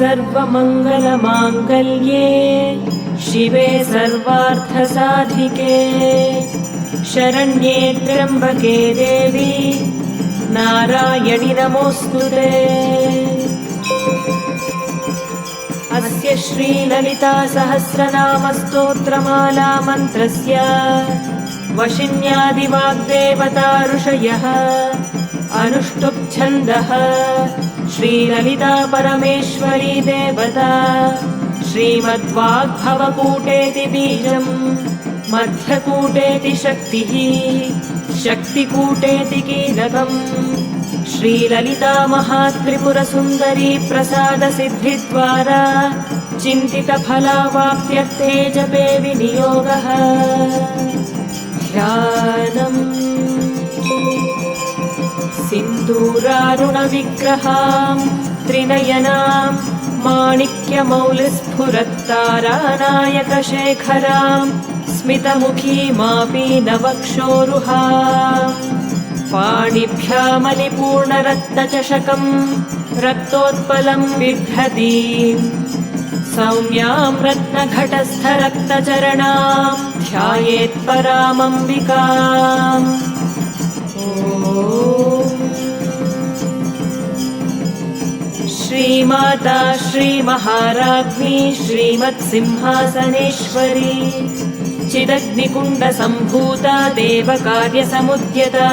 सर्वमङ्गलमाङ्गल्ये शिवे सर्वार्थसाधिके शरण्ये त्र्यम्बके देवी नारायणि नमोऽस्तुते। अस्य श्रीललिता सहस्रनाम स्तोत्रमाला मन्त्रस्य वशिन्यादिवाग्देवता ऋषयः अनुष्टुप् छन्दः श्रीललिता परमेश्वरी देवता श्रीमद्वाग्भवकूटेति बीजम् मध्यकूटेति शक्तिः शक्तिकूटेति कीलकम् श्रीललिता महात्रिपुरसुन्दरी प्रसादसिद्धिद्वारा चिन्तितफलावाप्त्यर्थे जपे विनियोगः। ध्यानम् सिन्दूरारुणविग्रहां त्रिनयनां माणिक्यमौलिस्फुरत्तारानायकशेखरां स्मितमुखीमापीनवक्षोरुहां पाणिभ्यामलिपूर्णरत्नचषकं रक्तोत्पलं बिभ्रतीं सौम्यां रत्नघटस्थरक्तचरणां ध्यायेत्परामम्बिकाम्। श्रीमाता श्रीमहाराज्ञी श्रीमत्सिंहासनेश्वरी चिदग्निकुण्डसम्भूता देवकार्यसमुद्यता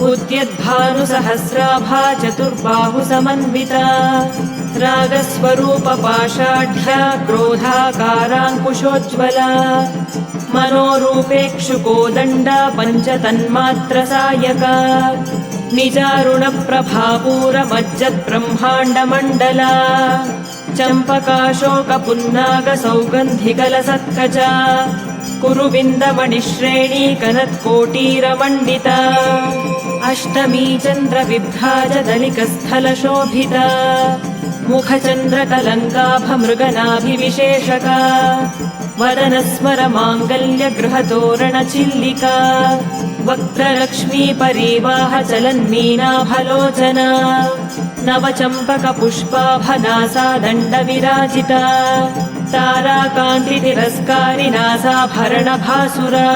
उद्यद्भानुसहस्राभा चतुर्बाहुसमन्विता रागस्वरूपपाषाढ्या क्रोधाकाराङ्कुशोज्ज्वला मनोरूपेक्षुकोदण्डा पञ्चतन्मात्रसायका निजारुणप्रभापूरमज्जद्ब्रह्माण्डमण्डला चम्पकाशोकपुन्नागसौगन्धिकलसत्कचा कुरुविन्दमणिश्रेणी कनत्कोटीरमण्डिता अष्टमी चन्द्रविभ्राजदलिकस्थलशोभिता मुखचन्द्रकलङ्काभमृगनाभिविशेषका वदनस्मरमाङ्गल्यगृहतोरणचिल्लिका वक्त्रलक्ष्मीपरीवाहचलन्मीनाभलोचना नवचम्पकपुष्पाभनासा दण्डविराजिता ताराकान्तितिरस्कारिनासाभरणभासुरा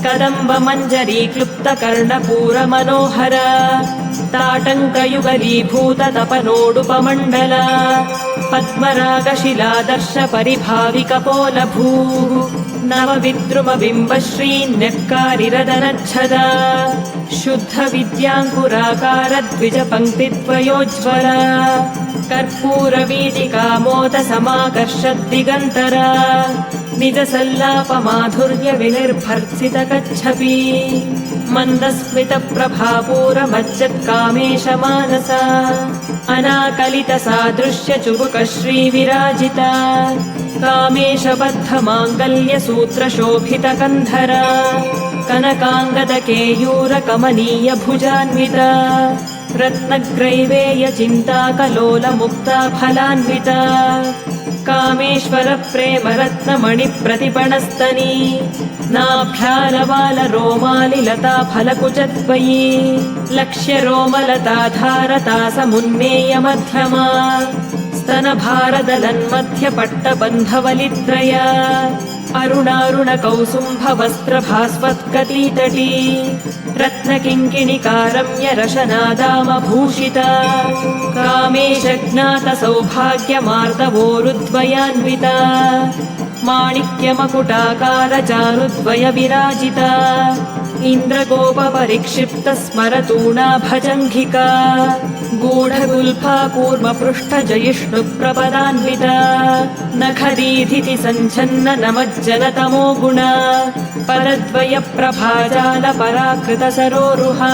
कदम्बमञ्जरीक्लुप्तकर्णपूरमनोहरा ताटङ्कयुगलीभूततपनोडुपमण्डला पद्मरागशिलादर्शपरिभाविकपोलभूः नवविद्रुमबिम्बश्रीन्यक्कारिरदनच्छदा शुद्धविद्याङ्कुराकारद्विजपङ्क्तिद्वयोज्ज्वला कर्पूरवीटिकामोदसमाकर्षद्दिगन्तरा निजसल्लापमाधुर्यविनिर्भर्त्सितकच्छपी मन्दस्मितप्रभापूरमज्जत्कामेशमानसा अनाकलितसादृश्यचुबुकश्रीविराजिता कामेशबद्धमाङ्गल्यसूत्रशोभितकन्धरा कनकाङ्गदकेयूरकमनीयभुजान्विता रत्नग्रैवेयचिन्ताकलोलमुक्ता फलान्विता कामेश्वरप्रेमरत्नमणिप्रतिपणस्तनी नाभ्यालवालरोमालिलता फलकुचद्वयी लक्ष्यरोमलताधारता समुन्मेयमध्यमा स्तनभारदलन्मध्यपट्टबन्धवलित्रया अरुणारुणकौसुम्भवस्त्रभास्वत्कटीतटी रत्नकिङ्किणिकारम्यरशनादामभूषिता कामेशज्ञातसौभाग्यमार्दवोरुद्वयान्विता माणिक्यमकुटाकारचारुद्वयविराजिता इन्द्रगोपपरिक्षिप्तस्मरतूणाभजङ्घिका गूढगुल्फा कूर्मपृष्ठजयिष्णुप्रपदान्विता नखदीधिति सञ्छन्न नमज्जनतमो गुणा परद्वयप्रभाजालपराकृतसरोरुहा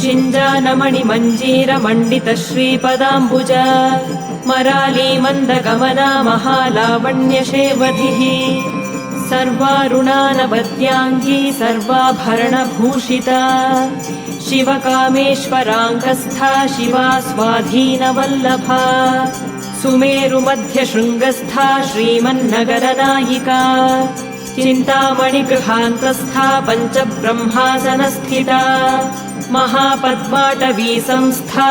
शिञ्जानमणिमञ्जीरमण्डितश्रीपदाम्बुजा मरालीमन्दगमना महालावण्यशेवधिः सर्वारुणानवद्याङ्गी सर्वाभरणभूषिता शिवकामेश्वराङ्गस्था शिवा स्वाधीनवल्लभा सुमेरुमध्यशृङ्गस्था श्रीमन्नगरनायिका चिन्तामणिगृहान्तस्था पञ्चब्रह्मासनस्थिता महापद्माटवी संस्था